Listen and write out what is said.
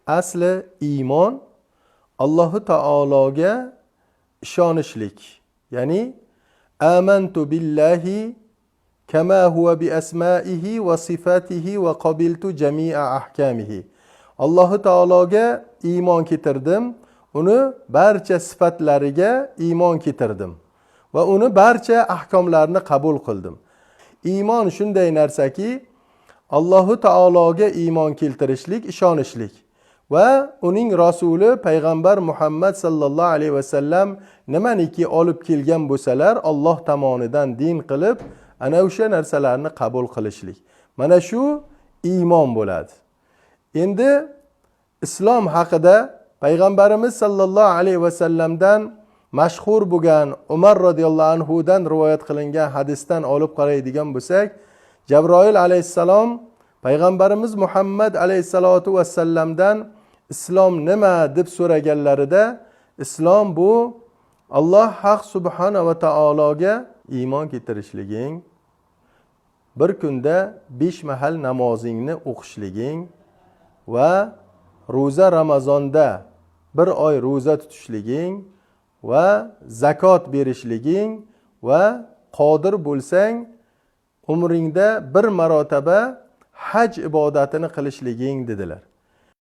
asli iymon Alloh taologa ishonishlik. Ya'ni amantu billahi kama huwa bi asma'ihi va sifatihi va qabiltu jami'a ahkamihi. Alloh taologa iymon keltirdim, uni barcha sifatlariga iymon keltirdim va uni barcha ahkomlarini qabul qildim. Iymon shunday narsaki, Alloh taologa iymon keltirishlik, ishonishlik va uning rasuli payg'ambar Muhammad sallallohu alayhi vasallam nimaniki olib kelgan bo'lsalar, Alloh tomonidan din qilib, ana o'sha narsalarni qabul qilishlik. Mana shu iymon bo'ladi. Endi islom haqida payg'ambarimiz sallallohu alayhi vasallamdan mashhur bo'lgan Umar radhiyallohu anhu dan rivoyat qilingan hadisdan olib qaraydigan bo'lsak, Jabroil alayhissalom payg'ambarimiz Muhammad alayhissalatu vassallamdan islom nima deb so'raganlarida, islom bu Alloh haq subhanahu va taologa iymon keltirishliging, bir kunda 5 mahal namozingni o'qishliging va ro'za Ramazonda 1 oy ro'za tutishliging va zakot berishliging va qodir bo'lsang umringda 1 marotaba haj ibodatini qilishliging dedilar.